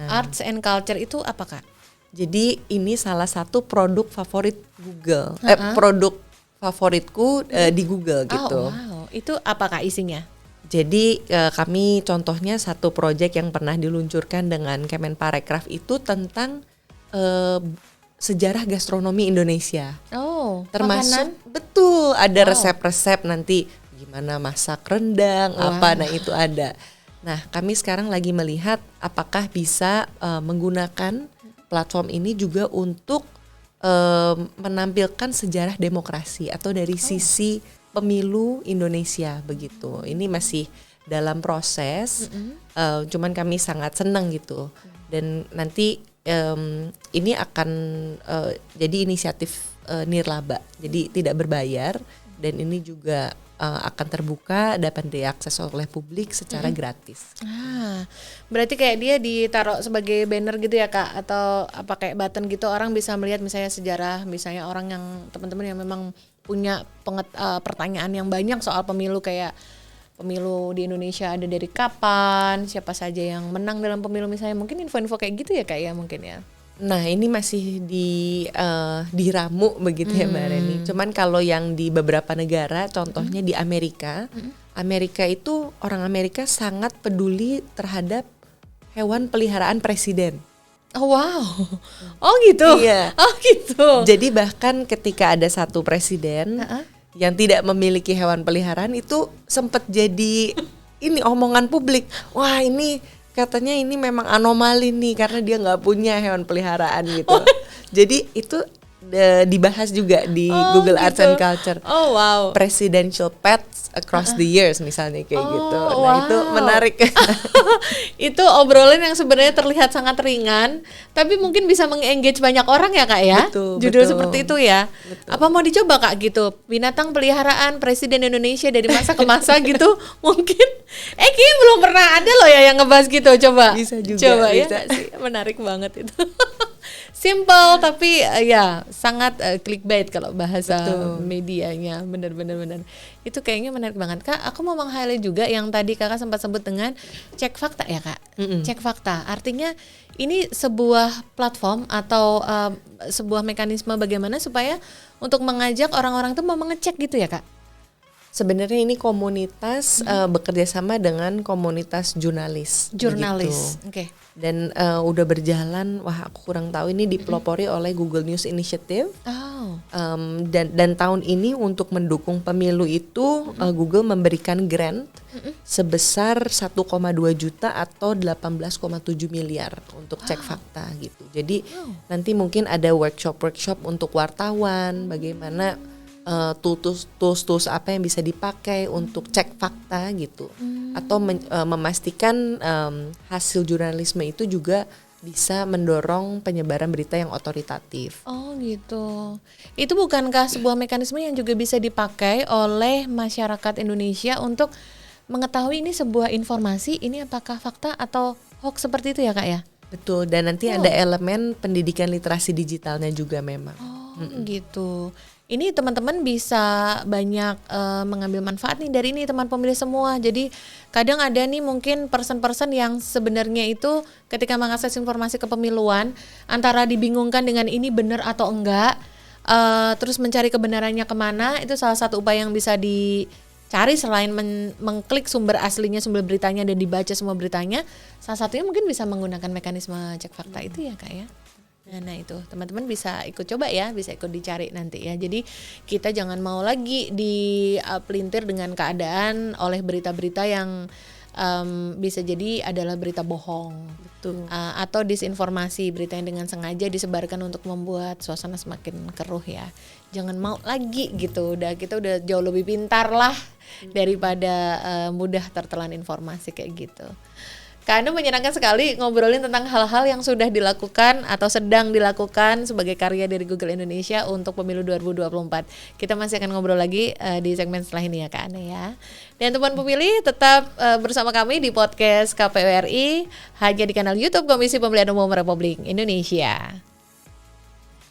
Arts and Culture itu apa Kak? Jadi ini salah satu produk favorit Google. Produk favoritku di Google gitu. Itu apa Kak isinya? Jadi kami contohnya satu proyek yang pernah diluncurkan dengan Kemenparekraf itu tentang sejarah gastronomi Indonesia. Termasuk makanan? Betul, ada resep-resep nanti gimana masak rendang, apa, nah itu ada. Nah kami sekarang lagi melihat apakah bisa menggunakan platform ini juga untuk menampilkan sejarah demokrasi atau dari sisi pemilu Indonesia begitu. Ini masih dalam proses, cuman kami sangat senang gitu. Dan nanti ini akan jadi inisiatif nirlaba, jadi tidak berbayar, dan ini juga akan terbuka, dapat diakses oleh publik secara gratis. Berarti kayak dia ditaruh sebagai banner gitu ya Kak, atau apa kayak button gitu, orang bisa melihat misalnya sejarah, misalnya orang yang teman-teman yang memang punya pertanyaan yang banyak soal pemilu, kayak pemilu di Indonesia ada dari kapan, siapa saja yang menang dalam pemilu misalnya, mungkin info-info kayak gitu ya Kak ya mungkin ya. Nah ini masih diramu begitu ya Mbak Reni. Cuman kalau yang di beberapa negara, contohnya di Amerika, Amerika itu orang Amerika sangat peduli terhadap hewan peliharaan presiden. Oh gitu. Iya. Oh gitu. Jadi bahkan ketika ada satu presiden yang tidak memiliki hewan peliharaan itu sempat jadi ini omongan publik. Wah ini katanya ini memang anomali nih karena dia nggak punya hewan peliharaan gitu. Jadi itu dibahas juga di Google Arts and Culture. Presidential pets across the years misalnya kayak gitu. Nah itu menarik. Itu obrolan yang sebenarnya terlihat sangat ringan, tapi mungkin bisa meng-engage banyak orang ya Kak ya. Judul seperti itu ya. Apa mau dicoba Kak gitu? Binatang peliharaan Presiden Indonesia dari masa ke masa gitu mungkin. Kayaknya belum pernah ada loh ya yang ngebahas gitu. Coba. Bisa juga. Coba bisa ya. Menarik banget itu. Simple tapi ya sangat clickbait kalau bahasa Betul. medianya. Benar. Itu kayaknya menarik banget. Kak, aku mau meng-highlight juga yang tadi Kakak sempat sebut dengan cek fakta ya, Kak. Cek fakta. Artinya ini sebuah platform atau sebuah mekanisme bagaimana supaya untuk mengajak orang-orang tuh mau mengecek gitu ya, Kak. Sebenarnya ini komunitas bekerja sama dengan komunitas jurnalis. Oke. Dan udah berjalan, aku kurang tahu, ini dipelopori oleh Google News Initiative. Dan tahun ini untuk mendukung pemilu itu Google memberikan grant sebesar 1,2 juta atau 18,7 miliar untuk cek fakta gitu. Jadi nanti mungkin ada workshop untuk wartawan, bagaimana tools apa yang bisa dipakai untuk cek fakta gitu, atau memastikan hasil jurnalisme itu juga bisa mendorong penyebaran berita yang otoritatif. Oh gitu. Itu bukankah sebuah mekanisme yang juga bisa dipakai oleh masyarakat Indonesia untuk mengetahui ini sebuah informasi, ini apakah fakta atau hoax seperti itu ya, Kak ya? Betul, dan nanti ada elemen pendidikan literasi digitalnya juga memang. Gitu. Ini teman-teman bisa banyak mengambil manfaat nih dari ini teman pemilih semua. Jadi kadang ada nih mungkin person-person yang sebenarnya itu ketika mengakses informasi kepemiluan antara dibingungkan dengan ini benar atau enggak, terus mencari kebenarannya kemana. Itu salah satu upaya yang bisa dicari selain mengklik sumber aslinya, sumber beritanya dan dibaca semua beritanya. Salah satunya mungkin bisa menggunakan mekanisme cek fakta itu ya, Kak ya. Nah itu teman-teman bisa ikut coba ya, bisa ikut dicari nanti ya. Jadi kita jangan mau lagi dipelintir dengan keadaan oleh berita-berita yang bisa jadi adalah berita bohong. Betul. Atau disinformasi, berita yang dengan sengaja disebarkan untuk membuat suasana semakin keruh ya. Jangan mau lagi gitu. Kita udah jauh lebih pintar lah daripada mudah tertelan informasi kayak gitu. Kak Ana menyenangkan sekali ngobrolin tentang hal-hal yang sudah dilakukan atau sedang dilakukan sebagai karya dari Google Indonesia untuk pemilu 2024. Kita masih akan ngobrol lagi di segmen setelah ini ya Kak Ana ya. Dan teman pemilih tetap bersama kami di podcast KPU RI hanya di kanal YouTube Komisi Pemilihan Umum Republik Indonesia.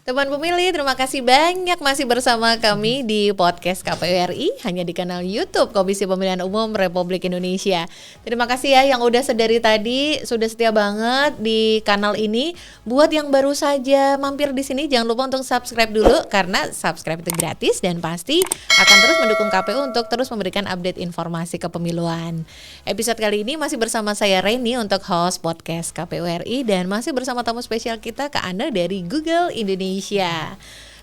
Teman pemilih, terima kasih banyak masih bersama kami di podcast KPU RI hanya di kanal YouTube Komisi Pemilihan Umum Republik Indonesia. Terima kasih ya yang udah sedari tadi sudah setia banget di kanal ini. Buat yang baru saja mampir di sini jangan lupa untuk subscribe dulu karena subscribe itu gratis dan pasti akan terus mendukung KPU untuk terus memberikan update informasi kepemiluan. Episode kali ini masih bersama saya Reni untuk host podcast KPU RI dan masih bersama tamu spesial kita Kak Ana dari Google Indonesia.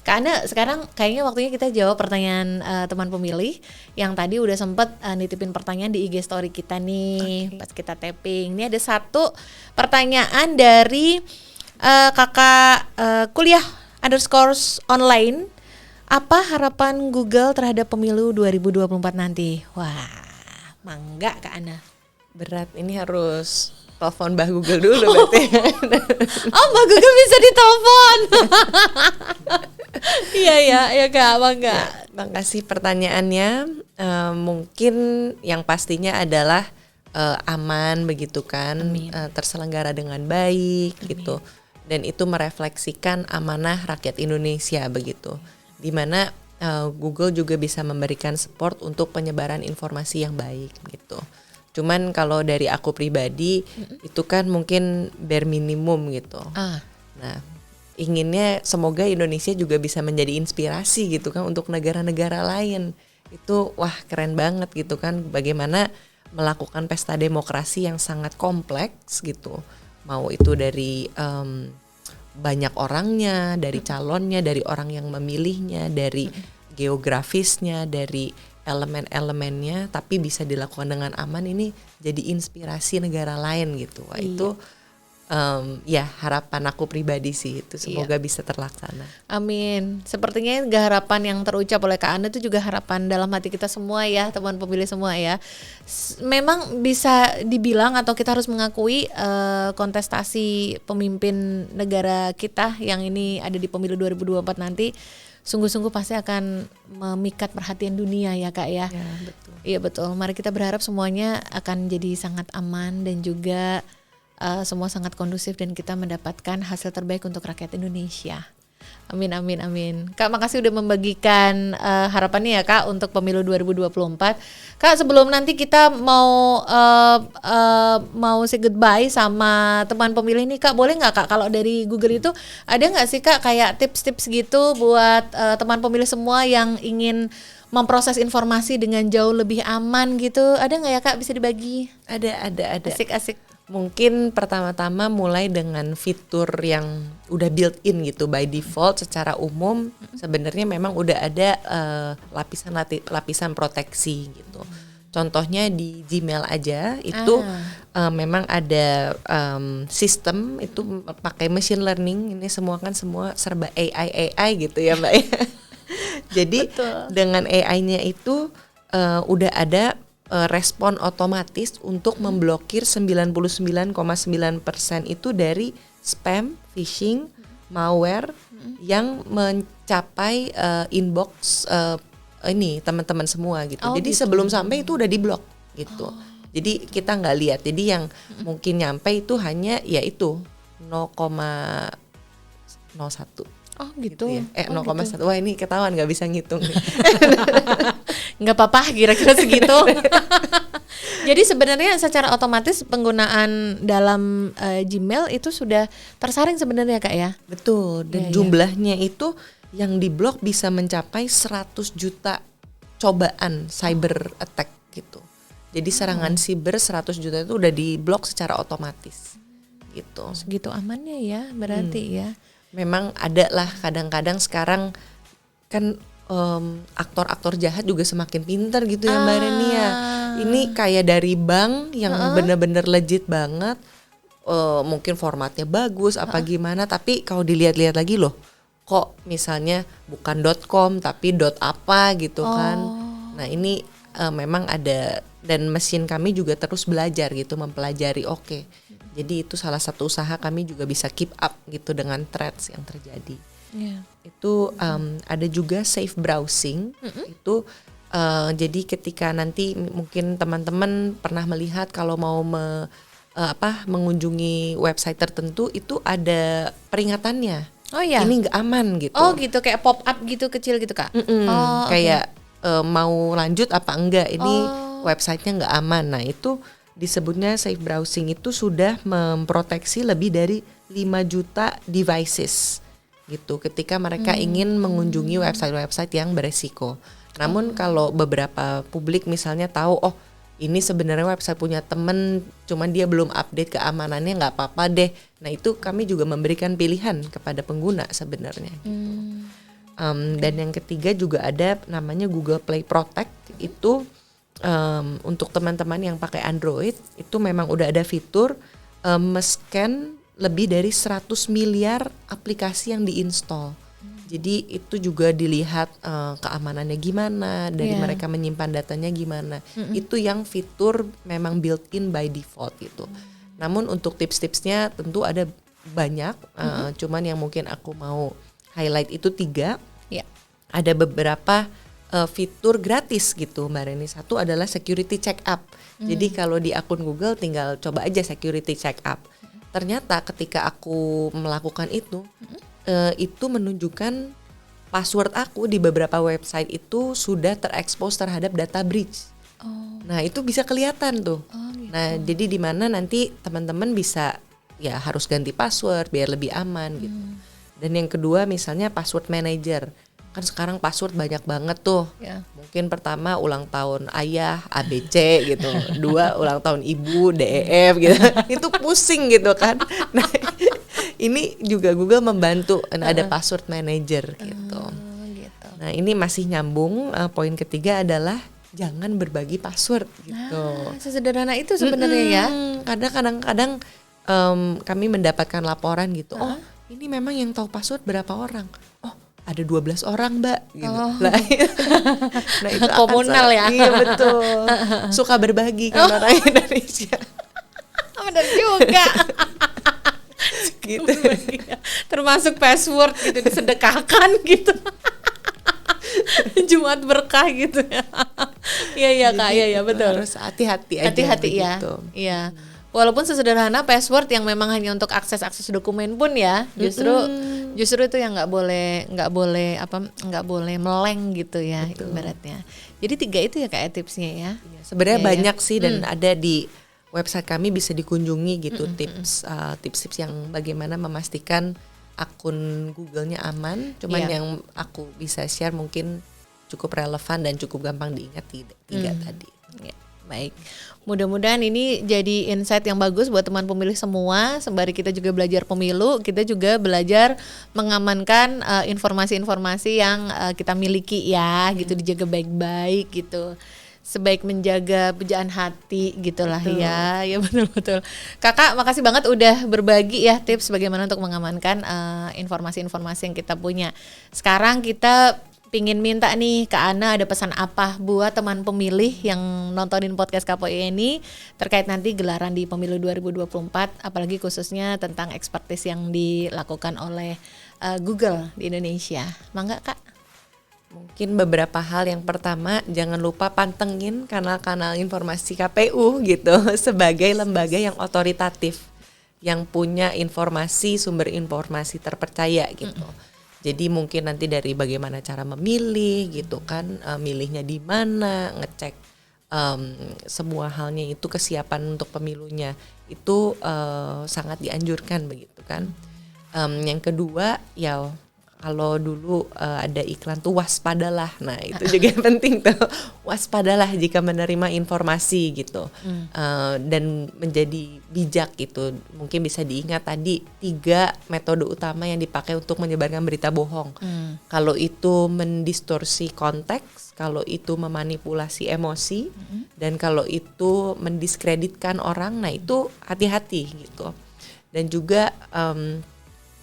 Kak Ana, sekarang kayaknya waktunya kita jawab pertanyaan teman pemilih yang tadi udah sempet nitipin pertanyaan di IG story kita nih pas kita tapping. Ini ada satu pertanyaan dari kakak kuliah _online. Apa harapan Google terhadap pemilu 2024 nanti? Wah, mangga Kak Ana. Berat, ini harus telepon Mbak Google dulu berarti. Oh, Mbak Google bisa ditelepon. Iya Kak, bangga. Ya, makasih pertanyaannya. Mungkin yang pastinya adalah aman begitu kan, terselenggara dengan baik. Amin. Gitu. Dan itu merefleksikan amanah rakyat Indonesia begitu. Dimana Google juga bisa memberikan support untuk penyebaran informasi yang baik gitu. Cuman kalau dari aku pribadi itu kan mungkin bare minimum gitu. Nah, inginnya semoga Indonesia juga bisa menjadi inspirasi gitu kan untuk negara-negara lain. Itu wah keren banget gitu kan, bagaimana melakukan pesta demokrasi yang sangat kompleks gitu. Mau itu dari banyak orangnya, dari calonnya, dari orang yang memilihnya, dari geografisnya, dari elemen-elemennya, tapi bisa dilakukan dengan aman. Ini jadi inspirasi negara lain gitu. Wah, itu ya harapan aku pribadi sih, itu semoga bisa terlaksana. Amin. Sepertinya harapan yang terucap oleh Kak Ana itu juga harapan dalam hati kita semua ya, teman pemilih semua ya. Memang bisa dibilang atau kita harus mengakui kontestasi pemimpin negara kita yang ini ada di pemilu 2024 nanti sungguh-sungguh pasti akan memikat perhatian dunia ya Kak ya. Ya, betul. Iya betul. Mari kita berharap semuanya akan jadi sangat aman dan juga semua sangat kondusif dan kita mendapatkan hasil terbaik untuk rakyat Indonesia. Amin, amin, amin. Kak, makasih udah membagikan harapannya ya Kak untuk pemilu 2024. Kak, sebelum nanti kita mau say goodbye sama teman pemilih nih Kak, boleh nggak Kak kalau dari Google itu ada nggak sih Kak kayak tips-tips gitu buat teman pemilih semua yang ingin memproses informasi dengan jauh lebih aman gitu? Ada nggak ya Kak, bisa dibagi? Ada. Asik-asik. Mungkin pertama-tama mulai dengan fitur yang udah built-in gitu by default. Secara umum sebenarnya memang udah ada lapisan proteksi gitu. Contohnya di Gmail aja itu memang ada sistem itu pakai machine learning. Ini semua serba AI gitu ya Mbak. Jadi dengan AI-nya itu udah ada respon otomatis untuk memblokir 99,9% itu dari spam, phishing, malware yang mencapai inbox ini teman-teman semua gitu. Jadi sebelum sampai itu udah diblok gitu. Jadi kita nggak lihat. Jadi yang mungkin nyampe itu hanya yaitu 0,01. Oh gitu ya. 0,1. Wah ini ketahuan nggak bisa ngitung. Nggak apa-apa, kira-kira segitu. Jadi sebenarnya secara otomatis penggunaan dalam Gmail itu sudah tersaring sebenarnya Kak ya? Betul. Dan jumlahnya itu yang diblok bisa mencapai 100 juta cobaan cyber attack gitu. Jadi serangan siber 100 juta itu udah diblok secara otomatis gitu. Segitu amannya ya berarti ya. Memang ada lah kadang-kadang sekarang kan aktor-aktor jahat juga semakin pintar gitu ya Mbak Renia. Ini kayak dari bank yang benar-benar legit banget, mungkin formatnya bagus apa gimana, tapi kalau dilihat-lihat lagi loh, kok misalnya bukan .com tapi .apa gitu kan. Nah ini memang ada, dan mesin kami juga terus belajar gitu, mempelajari. Jadi itu salah satu usaha kami juga bisa keep up gitu dengan threats yang terjadi. Itu ada juga safe browsing. Itu jadi ketika nanti mungkin teman-teman pernah melihat kalau mau mengunjungi website tertentu itu ada peringatannya. Oh iya. Ini nggak aman gitu. Oh gitu, kayak pop up gitu kecil gitu Kak. Kayak mau lanjut apa enggak, ini websitenya nggak aman. Nah itu disebutnya safe browsing, itu sudah memproteksi lebih dari 5 juta devices gitu ketika mereka ingin mengunjungi website-website yang beresiko. Namun kalau beberapa publik misalnya tahu, oh ini sebenarnya website punya temen, cuman dia belum update keamanannya, nggak apa-apa deh. Nah itu kami juga memberikan pilihan kepada pengguna sebenarnya gitu. Dan yang ketiga juga ada namanya Google Play Protect. Itu untuk teman-teman yang pakai Android itu memang udah ada fitur men-scan lebih dari 100 miliar aplikasi yang diinstal. Jadi itu juga dilihat keamanannya gimana, dari mereka menyimpan datanya gimana. Itu yang fitur memang built-in by default gitu. Namun untuk tips-tipsnya tentu ada banyak, cuman yang mungkin aku mau highlight itu 3. Ada beberapa fitur gratis gitu Mbak Reni. Satu adalah security check up. Jadi kalau di akun Google tinggal coba aja security check up. Ternyata ketika aku melakukan itu menunjukkan password aku di beberapa website itu sudah terekspos terhadap data breach. Nah itu bisa kelihatan tuh. Gitu. Nah jadi di mana nanti teman-teman bisa ya harus ganti password biar lebih aman gitu. Dan yang kedua misalnya password manager. Kan sekarang password banyak banget tuh. Mungkin pertama ulang tahun ayah ABC gitu, 2 ulang tahun ibu DEF gitu. Itu pusing gitu kan. Nah, ini juga Google membantu ada password manager gitu. Nah, ini masih nyambung. Poin ketiga adalah jangan berbagi password gitu. Sesederhana itu sebenarnya ya. Kadang-kadang kami mendapatkan laporan gitu. Oh, ini memang yang tahu password berapa orang? Oh, ada 12 orang Mbak gitu. Nah itu komunal ya. Iya betul. Suka berbagi kan orang Indonesia. Benar juga. Gitu. Termasuk password gitu disedekahkan gitu. Jumat berkah gitu ya. Iya Kak, iya betul. Harus hati-hati aja. Hati-hati ya. Iya. Walaupun sesederhana password yang memang hanya untuk akses dokumen pun ya, justru itu yang nggak boleh meleng gitu ya. Betul. Ibaratnya. Jadi 3 itu ya kayak tipsnya ya. Sebenarnya banyak sih dan ada di website kami, bisa dikunjungi gitu tips-tips yang bagaimana memastikan akun Google-nya aman. Cuman yang aku bisa share mungkin cukup relevan dan cukup gampang diingat tiga tadi. Ya. Baik, mudah-mudahan ini jadi insight yang bagus buat teman pemilih semua. Sembari kita juga belajar pemilu, kita juga belajar mengamankan informasi-informasi yang kita miliki ya, gitu, dijaga baik-baik gitu. Sebaik menjaga pujaan hati gitulah ya betul. Kakak, makasih banget udah berbagi ya tips bagaimana untuk mengamankan informasi-informasi yang kita punya. Sekarang kita pingin minta nih ke Ana, ada pesan apa buat teman pemilih yang nontonin podcast KPUI ini terkait nanti gelaran di pemilu 2024, apalagi khususnya tentang expertise yang dilakukan oleh Google di Indonesia. Mangga Kak? Mungkin beberapa hal. Yang pertama, jangan lupa pantengin kanal-kanal informasi KPU gitu sebagai lembaga yang otoritatif, yang punya sumber informasi terpercaya gitu. Jadi mungkin nanti dari bagaimana cara memilih gitu kan, milihnya di mana, ngecek semua halnya itu, kesiapan untuk pemilunya itu sangat dianjurkan begitu kan. Yang kedua ya, kalau dulu ada iklan tuh waspadalah, nah itu juga penting tuh, waspadalah jika menerima informasi gitu, dan menjadi bijak gitu. Mungkin bisa diingat tadi 3 metode utama yang dipakai untuk menyebarkan berita bohong. Kalau itu mendistorsi konteks, kalau itu memanipulasi emosi, dan kalau itu mendiskreditkan orang, nah itu hati-hati gitu. Dan juga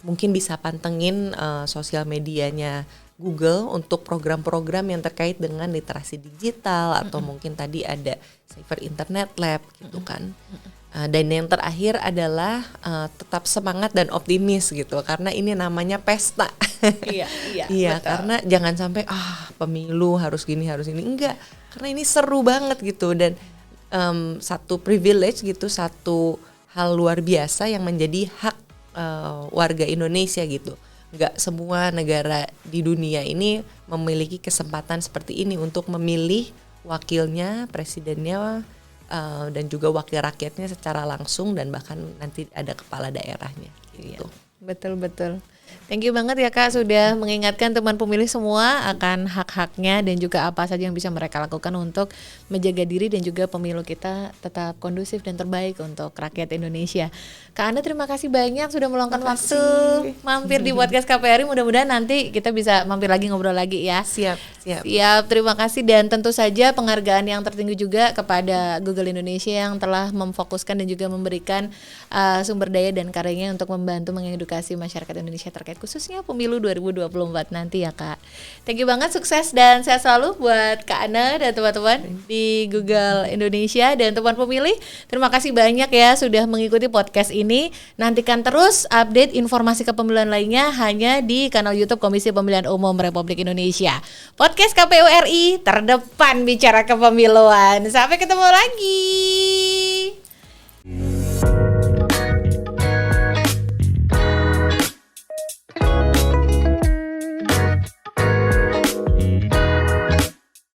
mungkin bisa pantengin sosial medianya Google untuk program-program yang terkait dengan literasi digital, atau mungkin tadi ada Safer Internet Lab gitu kan. Dan yang terakhir adalah tetap semangat dan optimis gitu, karena ini namanya pesta. Iya, karena jangan sampai pemilu harus gini harus ini, enggak, karena ini seru banget gitu, dan satu privilege gitu, satu hal luar biasa yang menjadi hak warga Indonesia gitu. Nggak semua negara di dunia ini memiliki kesempatan seperti ini untuk memilih wakilnya, presidennya, dan juga wakil rakyatnya secara langsung, dan bahkan nanti ada kepala daerahnya gitu. Betul. Thank you banget ya Kak sudah mengingatkan teman pemilih semua akan hak-haknya dan juga apa saja yang bisa mereka lakukan untuk menjaga diri dan juga pemilu kita tetap kondusif dan terbaik untuk rakyat Indonesia. Kak Ana, terima kasih banyak sudah meluangkan waktu mampir di podcast KPRI. Mudah-mudahan nanti kita bisa mampir lagi, ngobrol lagi ya. Siap. Terima kasih, dan tentu saja penghargaan yang tertinggi juga kepada Google Indonesia yang telah memfokuskan dan juga memberikan sumber daya dan karyanya untuk membantu mengedukasi masyarakat Indonesia terkait khususnya pemilu 2024 nanti ya Kak. Thank you banget, sukses dan sehat selalu buat Kak Ana dan teman-teman di Google Indonesia. Dan teman pemilih, terima kasih banyak ya sudah mengikuti podcast ini. Nantikan terus update informasi kepemiluan lainnya hanya di kanal YouTube Komisi Pemilihan Umum Republik Indonesia. Podcast KPU RI terdepan bicara kepemiluan. Sampai ketemu lagi.